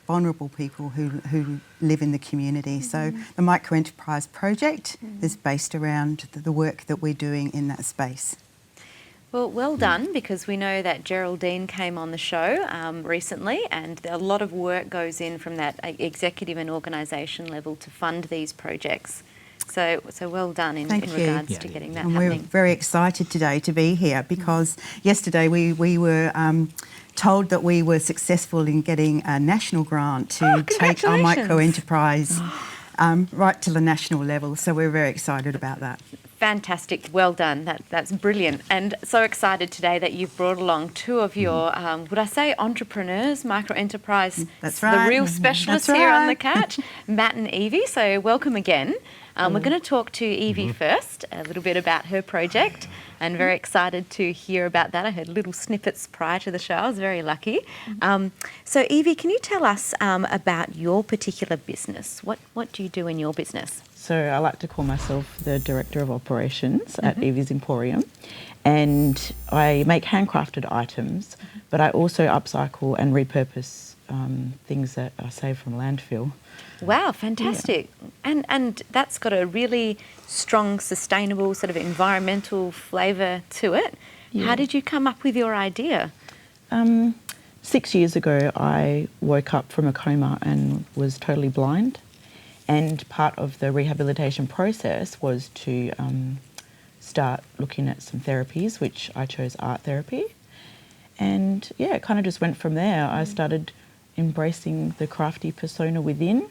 vulnerable people who live in the community. So the Micro-Enterprise Project is based around the work that we're doing in that space. Well done, because we know that Geraldine came on the show recently and a lot of work goes in from that executive and organisation level to fund these projects. So well done in regards to getting that happening. We're very excited today to be here because yesterday we were told that we were successful in getting a national grant to take our micro-enterprise right to the national level. So we're very excited about that. Fantastic, well done. That's brilliant. And so excited today that you've brought along two of your, would I say entrepreneurs, micro-enterprise, That's right. the real specialists here on the couch, Matt and Evie. So welcome again. We're going to talk to Evie first, a little bit about her project, and very excited to hear about that. I heard little snippets prior to the show. I was very lucky. So Evie, can you tell us about your particular business? What do you do in your business? So I like to call myself the Director of Operations at Evie's Emporium, and I make handcrafted items, but I also upcycle and repurpose things that I save from landfill. Wow, fantastic. And that's got a really strong, sustainable sort of environmental flavour to it. Yeah. How did you come up with your idea? 6 years ago, I woke up from a coma and was totally blind. And part of the rehabilitation process was to start looking at some therapies, which I chose art therapy. And yeah, it kind of just went from there. I started embracing the crafty persona within,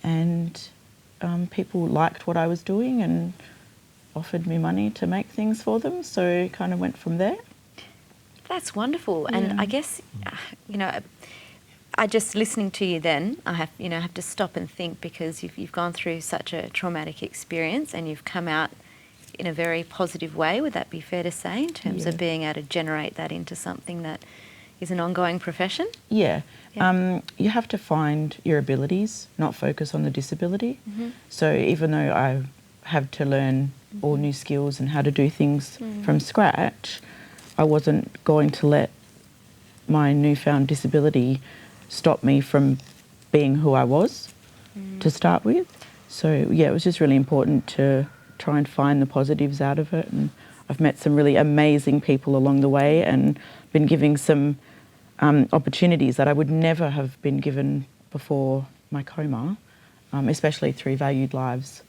and people liked what I was doing and offered me money to make things for them. So it kind of went from there. That's wonderful. And I guess, I just listening to you then, I have to stop and think, because you've gone through such a traumatic experience and you've come out in a very positive way. Would that be fair to say, in terms of being able to generate that into something that is an ongoing profession? Yeah. You have to find your abilities, not focus on the disability. So even though I have to learn all new skills and how to do things from scratch, I wasn't going to let my newfound disability stop me from being who I was to start with. So yeah, it was just really important to try and find the positives out of it. And I've met some really amazing people along the way and been giving some opportunities that I would never have been given before my coma, especially through Valued Lives.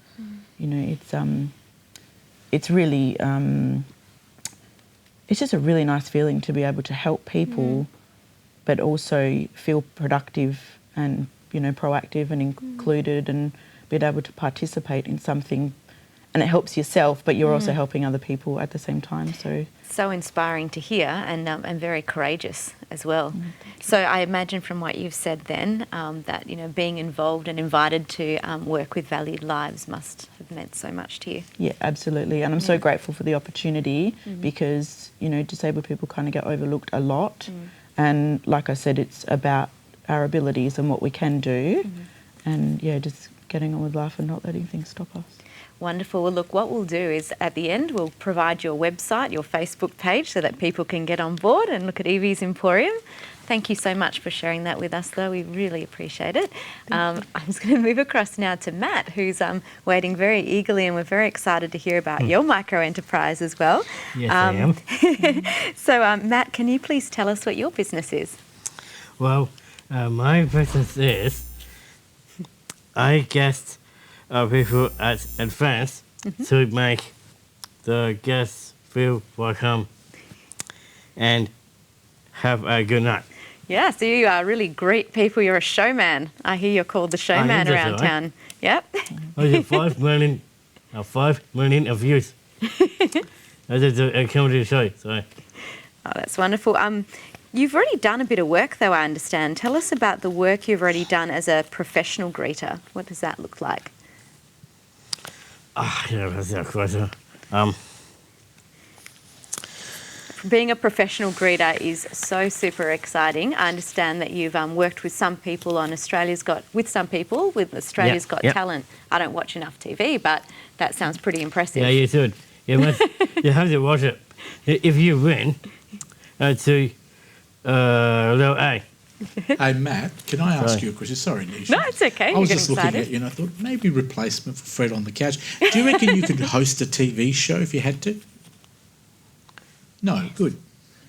It's really, it's just a really nice feeling to be able to help people, but also feel productive and, proactive and included, and be able to participate in something. And it helps yourself, but you're also helping other people at the same time. So inspiring to hear, and very courageous as well. So I imagine from what you've said then, that being involved and invited to work with Valued Lives must have meant so much to you. Yeah, absolutely. And I'm so grateful for the opportunity, because disabled people kind of get overlooked a lot. And like I said, it's about our abilities and what we can do, and just getting on with life and not letting things stop us. Wonderful. Well, look, what we'll do is at the end, we'll provide your website, your Facebook page, so that people can get on board and look at Evie's Emporium. Thank you so much for sharing that with us, though. We really appreciate it. I'm just going to move across now to Matt, who's waiting very eagerly, and we're very excited to hear about your micro-enterprise as well. Yes, I am. So, Matt, can you please tell us what your business is? Well, my business is, I guess, people at advance to make the guests feel welcome and have a good night. Yeah, so you really greet people. You're a showman. I hear you're called the showman around town. Yep. I have 5 million views. That is a comedy show. So. Oh, that's wonderful. You've already done a bit of work, though, I understand. Tell us about the work you've already done as a professional greeter. What does that look like? That's a question. Being a professional greeter is so super exciting. I understand that you've worked with some people on Australia's Got Talent. I don't watch enough TV, but that sounds pretty impressive. Yeah, you should. You have to watch it. If you win, to level A. Hey, Matt, can I ask you a question? Sorry, Nisha. No, it's okay. I was just looking at you and I thought maybe replacement for Fred on the couch. Do you reckon you could host a TV show if you had to? No, good.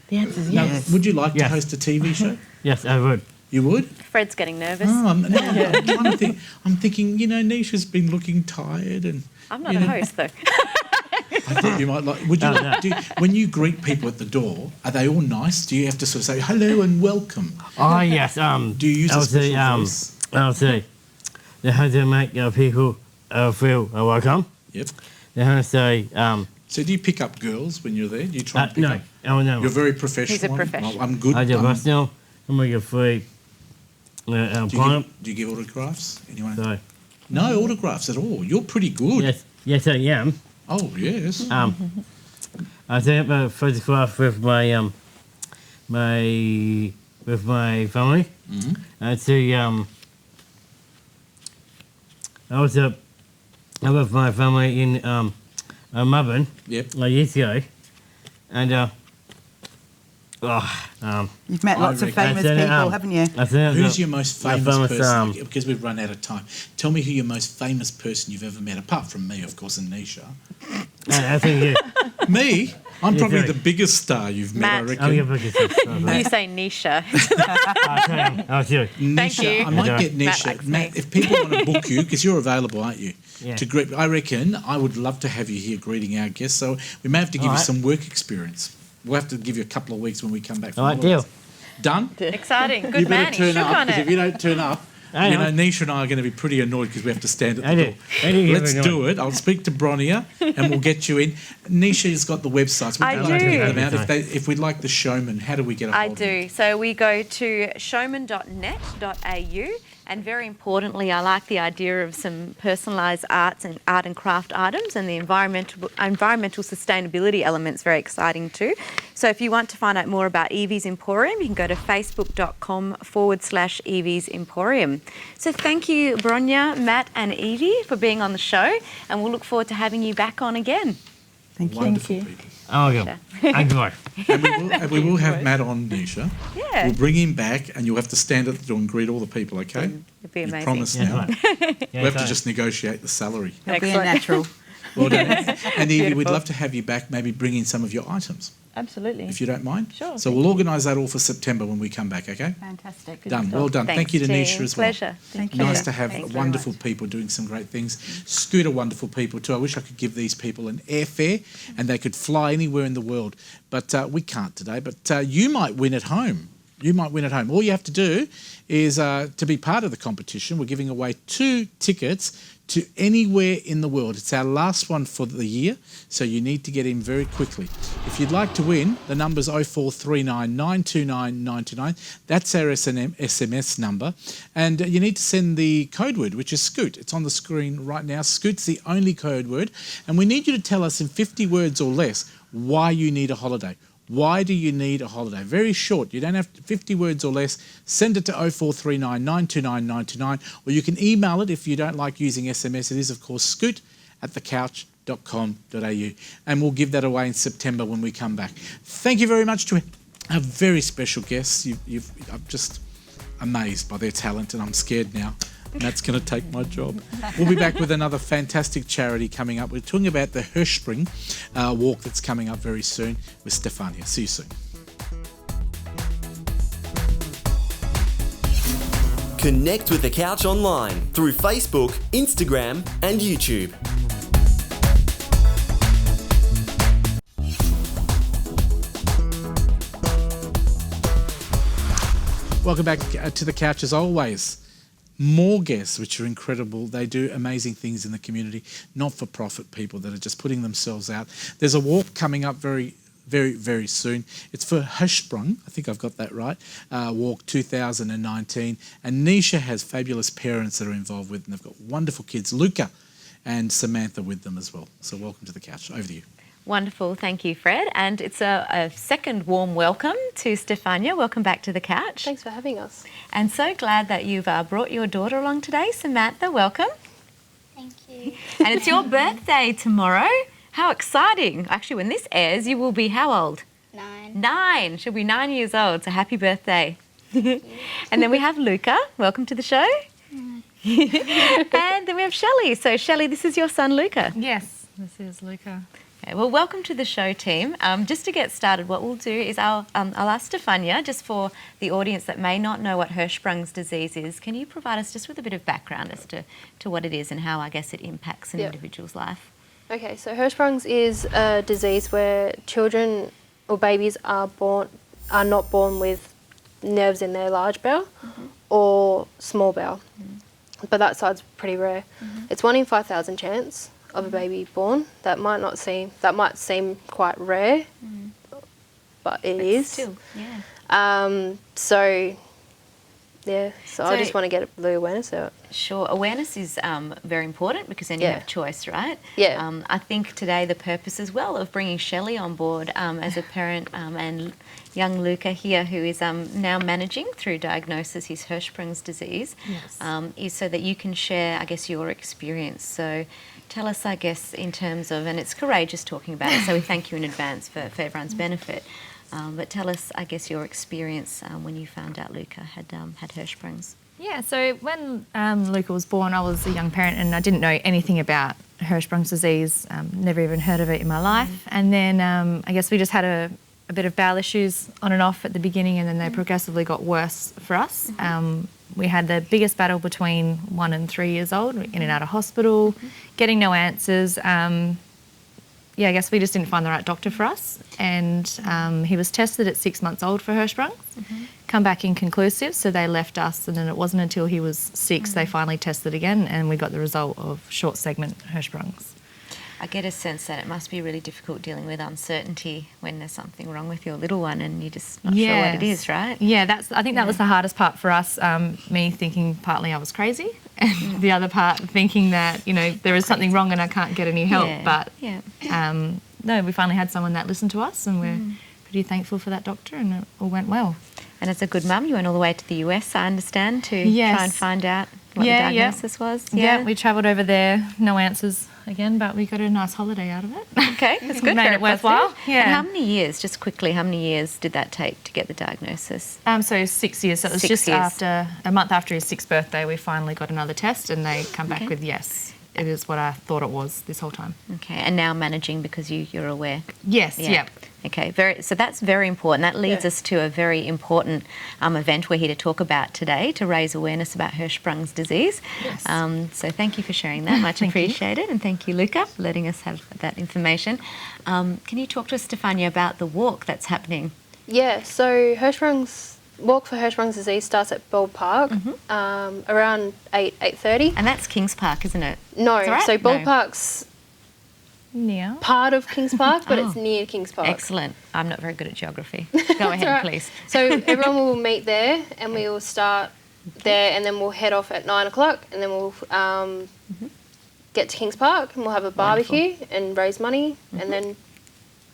The answer is No, yes. would you like to host a TV show? Yes, I would. You would? Fred's getting nervous. Oh, I'm trying to think. I'm thinking, Nisha's been looking tired, and I'm not a host, though. I thought you might like. Would you when you greet people at the door? Are they all nice? Do you have to sort of say hello and welcome? Oh yes. Do you use a special voice? I'll say they have to make people feel welcome. Yep. They have to say. So do you pick up girls when you're there? Do you try and pick no. up? Oh no. You're very professional. He's a professional. I'm good. I do I'm going to free. Do you give autographs? Anyone? Sorry. No autographs at all. You're pretty good. Yes, I am. Oh, yes. I took a photograph with my family. I was with my family in Melbourne years ago, and You've met lots of famous people, haven't you? Who's your most famous person? Because we've run out of time. Tell me who your most famous person you've ever met, apart from me, of course, and Nisha. I think you. Me? I'm Yeah, probably sorry. the biggest star you've met, I Matt. reckon. Oh, you're biggest. You say Nisha. Oh, sure. Nisha, you. I might get Matt Nisha. likes Matt, me. if people want to book you, because you're available, aren't you? Yeah. To greet, I reckon I would love to have you here greeting our guests. So we may have to give you Alright. some work experience. We'll have to give you a couple of weeks when we come back from Alright, holidays. deal. Done? Exciting. Good You better man. He turn shook up, on because it. if you don't turn up, I you know. know, Nisha and I are going to be pretty annoyed because we have to stand at I the do. door. I do get Let's annoyed. do it. I'll speak to Bronia and we'll get you in. Nisha's got the websites. I We'd like to do. give them out. If we'd like the showman, how do we get a I hold of them? do. So we go to showman.net.au, and very importantly, I like the idea of some personalised art and craft items, and the environmental sustainability element's very exciting too. So if you want to find out more about Evie's Emporium, you can go to facebook.com/Evie's Emporium. So thank you, Bronya, Matt, and Evie for being on the show, and we'll look forward to having you back on again. Thank you. Wonderful people. Oh, yeah. I'm good. And we will have Matt on, Nisha. Yeah. We'll bring him back and you'll have to stand at the door and greet all the people, okay? It'd be You amazing. promise Yeah, now. right. We have to just negotiate the salary. It'll be a Excellent. natural. Well done. And Evie, we'd Beautiful. love to have you back, maybe bring in some of your items, Absolutely. if you don't mind. Sure, So we'll organise that all for September when we come back, okay? Fantastic. Done. Well done. Thanks, Thank you to team. Nisha as well. Pleasure. Thank you. Nice to have Thanks very wonderful much. people doing some great things. Scooter, wonderful people too. I wish I could give these people an airfare and they could fly anywhere in the world. But we can't today. But you might win at home. You might win at home. All you have to do is to be part of the competition. We're giving away 2 tickets to anywhere in the world. It's our last one for the year, so you need to get in very quickly. If you'd like to win, the number's 0439 929 929. That's our SMS number. And you need to send the code word, which is SCOOT. It's on the screen right now. SCOOT's the only code word. And we need you to tell us in 50 words or less why you need a holiday. Why do you need a holiday? Very short. You don't have 50 words or less. Send it to 0439 929 929, or you can email it if you don't like using SMS. It is, of course, scoot@thecouch.com.au, and we'll give that away in September when we come back. Thank you very much to our very special guests. I'm just amazed by their talent, and I'm scared now. Matt's going to take my job. We'll be back with another fantastic charity coming up. We're talking about the Hirschsprung walk that's coming up very soon with Stefania. See you soon. Connect with The Couch online through Facebook, Instagram, and YouTube. Welcome back to The Couch as always. More guests, which are incredible. They do amazing things in the community, not-for-profit people that are just putting themselves out. There's a walk coming up very, very soon. It's for Hirschsprung, I think I've got that right, Walk 2019. And Nisha has fabulous parents that are involved with, and they've got wonderful kids, Luca and Samantha with them as well. So welcome to The Couch. Over to you. Wonderful. Thank you, Fred. And it's a second warm welcome to Stefania. Welcome back to the couch. Thanks for having us. And so glad that you've brought your daughter along today. Samantha, welcome. Thank you. And it's your birthday tomorrow. How exciting. Actually, when this airs, you will be how old? 9. 9. She'll be 9 years old, so happy birthday. And then we have Luca. Welcome to the show. And then we have Shelley. So, Shelley, this is your son, Luca. Yes, this is Luca. Okay, well, welcome to the show, team. Just to get started, what we'll do is I'll ask Stefania, just for the audience that may not know what Hirschsprung's disease is, can you provide us just with a bit of background as to what it is and how, I guess, it impacts an individual's life? Okay, so Hirschsprung's is a disease where children or babies are not born with nerves in their large bowel or small bowel, but that side's pretty rare. It's 1 in 5,000 chance of a baby born. That might seem quite rare, but it is. Still, yeah. So Yeah, so I just want to get the awareness out. Sure, awareness is very important because then you have choice, right? Yeah. I think today the purpose as well of bringing Shelley on board as a parent and young Luca here, who is now managing through diagnosis his Hirschsprung's disease, is so that you can share, I guess, your experience. So tell us, I guess, in terms of, and it's courageous talking about it, so we thank you in advance for everyone's benefit. But tell us, I guess, your experience when you found out Luca had Hirschsprung's. Yeah, so when Luca was born, I was a young parent and I didn't know anything about Hirschsprung's disease, never even heard of it in my life. And then I guess we just had a bit of bowel issues on and off at the beginning, and then they progressively got worse for us. We had the biggest battle between 1 and 3 years old, in and out of hospital, getting no answers. I guess we just didn't find the right doctor for us. And he was tested at 6 months old for Hirschsprung's, come back inconclusive, so they left us. And then it wasn't until he was 6 they finally tested again, and we got the result of short segment Hirschsprung's. I get a sense that it must be really difficult dealing with uncertainty when there's something wrong with your little one and you're just not sure what it is, right? Yeah, I think that was the hardest part for us, me thinking partly I was crazy and the other part thinking that, there is something wrong and I can't get any help. But no, we finally had someone that listened to us, and we're pretty thankful for that doctor, and it all went well. And as a good mum, you went all the way to the US, I understand, to try and find out what the diagnosis was. Yeah, we travelled over there, no answers again, but we got a nice holiday out of it. Okay, that's good. Made it worthwhile. Yeah. And how many years, just quickly, how many years did that take to get the diagnosis? So 6 years. So it was 6 years. after a month after his 6th birthday, we finally got another test, and they come back with yes. It is what I thought it was this whole time. Okay, and now managing because you're aware. Yes. Yeah. Okay, so that's very important. That leads us to a very important event we're here to talk about today, to raise awareness about Hirschsprung's disease. Yes. So thank you for sharing that. Much appreciated. And thank you, Luca, for letting us have that information. Can you talk to us, Stefania, about the walk that's happening? Yeah, so Walk for Hirschsprung's disease starts at Bald Park around 8:30. And that's Kings Park, isn't it? No, Is that right? so Bald Park's near part of Kings Park, but it's near Kings Park. Excellent. I'm not very good at geography. Go ahead, right. please. So everyone will meet there, and we will start there, and then we'll head off at 9 o'clock, and then we'll get to Kings Park, and we'll have a barbecue and raise money, and then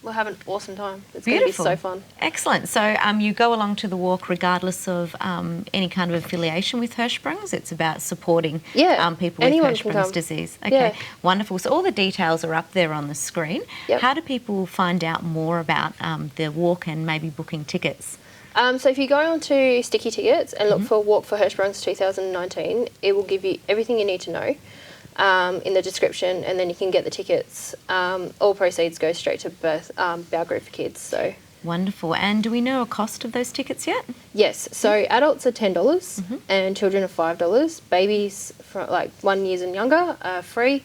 we'll have an awesome time. It's going to be so fun. Excellent. So you go along to the walk regardless of any kind of affiliation with Hirschsprung's. It's about supporting people with Hirschsprung's disease. Okay, wonderful. So all the details are up there on the screen. Yep. How do people find out more about the walk and maybe booking tickets? So if you go onto Sticky Tickets and look for Walk for Hirschsprung's 2019, it will give you everything you need to know in the description, and then you can get the tickets. All proceeds go straight to Bowel Group for Kids. So wonderful. And do we know a cost of those tickets yet? Yes. So adults are $10 and children are $5. Babies from 1 year and younger are free,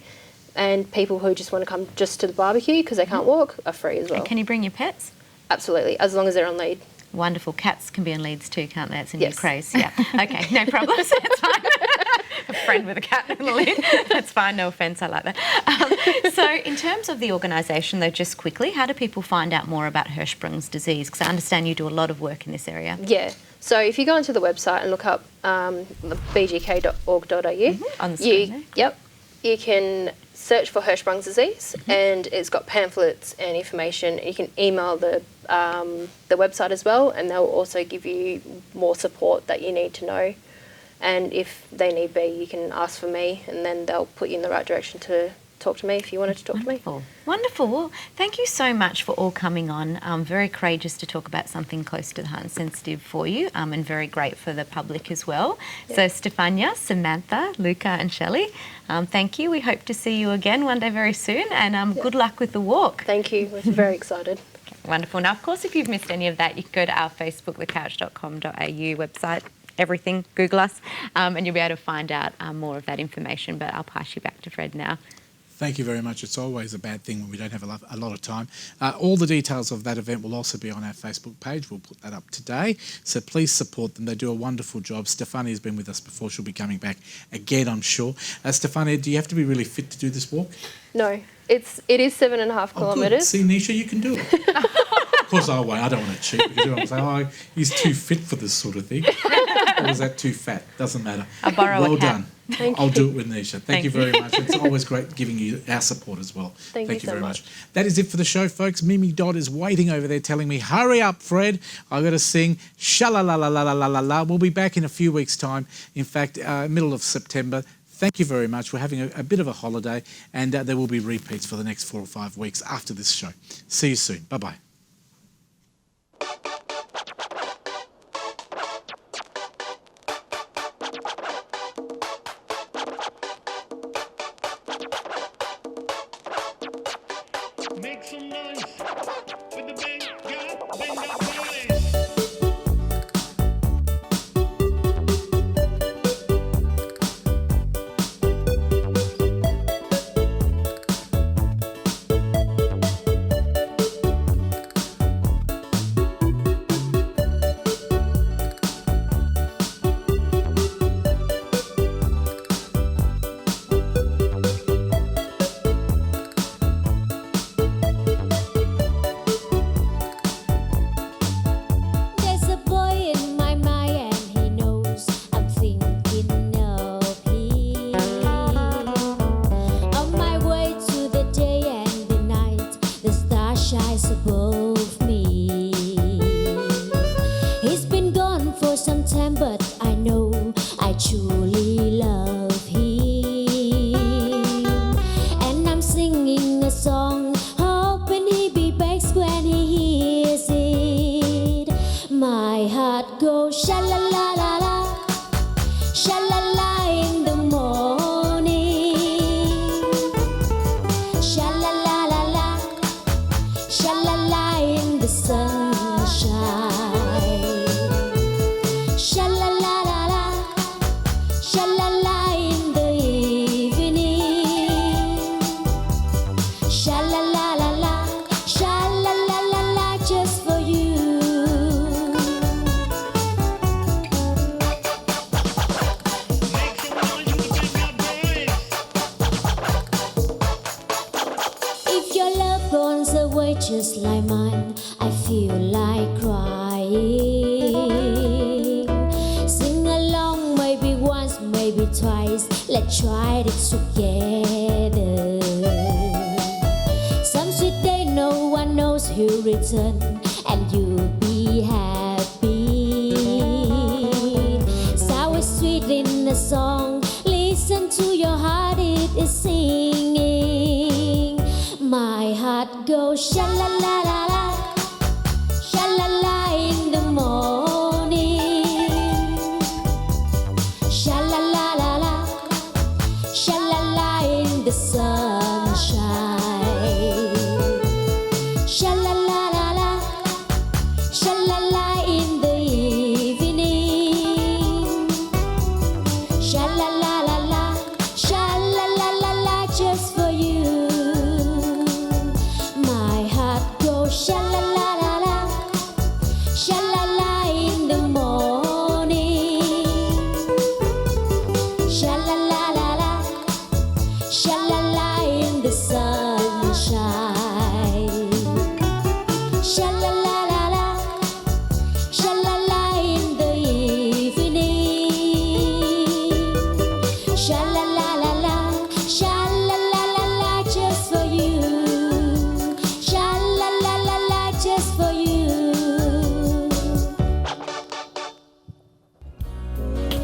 and people who just want to come just to the barbecue because they can't walk are free as well. And can you bring your pets? Absolutely, as long as they're on lead. Wonderful. Cats can be on leads too, can't they? It's a new craze. Yeah. Okay, no problems. It's fine. A friend with a cat in the lid. That's fine. No offence. I like that. So in terms of the organisation, though, just quickly, how do people find out more about Hirschsprung's disease? Because I understand you do a lot of work in this area. Yeah. So if you go onto the website and look up bgk.org.au, on the screen you can search for Hirschsprung's disease, and it's got pamphlets and information. You can email the website as well, and they'll also give you more support that you need to know. And if they need be, you can ask for me, and then they'll put you in the right direction to talk to me if you wanted to talk to me. Wonderful. Well, thank you so much for all coming on. Very courageous to talk about something close to the heart and sensitive for you, and very great for the public as well. Yeah. So Stefania, Samantha, Luca and Shelley, thank you. We hope to see you again one day very soon, and good luck with the walk. Thank you. We're very excited. Wonderful. Now, of course, if you've missed any of that, you can go to our Facebook, thecouch.com.au website, everything, Google us, and you'll be able to find out more of that information. But I'll pass you back to Fred now. Thank you very much. It's always a bad thing when we don't have a lot of time. All the details of that event will also be on our Facebook page. We'll put that up today. So please support them. They do a wonderful job. Stefania has been with us before. She'll be coming back again, I'm sure. Stefania, do you have to be really fit to do this walk? No. It is 7.5 kilometres. Good. See, Nisha, you can do it. Of course, I won't. I don't want to cheat because everyone will say, he's too fit for this sort of thing. Or was that too fat? Doesn't matter. I'll borrow well a cap. done. Thank I'll you. do it with Nisha. Thank you very much. It's always great giving you our support as well. Thank you so very much. That is it for the show, folks. Mimi Dodd is waiting over there telling me, hurry up, Fred. I've got to sing sha-la-la-la-la-la-la-la. We'll be back in a few weeks' time. In fact, middle of September. Thank you very much. We're having a bit of a holiday, and there will be repeats for the next 4 or 5 weeks after this show. See you soon. Bye-bye. Make some noise with the bang up boys. There's a boy in my mind and he knows I'm thinking of him. On my way to the day and the night, the star shines above me. He's been gone for some time, but I know I truly love him. And I'm singing a song, hoping he be back when he hears it. My heart goes sha-la-la-la-la, sha-la-la in the morning. Sha-la-la-la-la, sha-la-la in the sunshine. Sha-la-la-la-la, sha-la-la in the evening. Sha-la-la-la-la, sha-la-la-la-la just for you. If your love goes away just like mine, I feel like crying. Sing along maybe once, maybe twice. Let's try it together. Some sweet day no one knows who'll return, and you'll be happy. Sour sweet in the song, listen to your heart, it is singing. My heart goes sha-la-la-la-la, sha-la-la in the morning. Sha-la-la-la-la, sha-la-la in the sunshine. Sha-la-la-la-la, sha-la-la in the evening. Sha-la-la-la-la, sha-la-la-la-la just for you. My heart goes sha-la-la-la-la, sha-la-la in the morning. Sha-la-la-la-la, sha-la-la in the sunshine. Sha-la-la-la-la, sha-la-la in the evening. Sha-la-la-la-la, sha-la-la-la-la just for you. Sha-la-la-la-la just for you.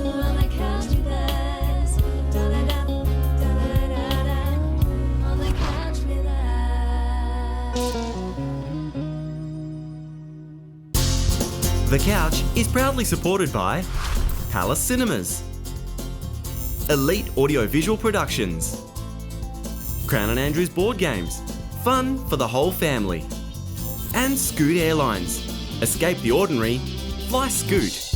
On the couch with us, da-da-da, da-da-da-da. On the couch with us. The Couch is proudly supported by Palace Cinemas, Elite Audiovisual Productions, Crown and Andrews Board Games, fun for the whole family, and Scoot Airlines. Escape the ordinary, fly Scoot.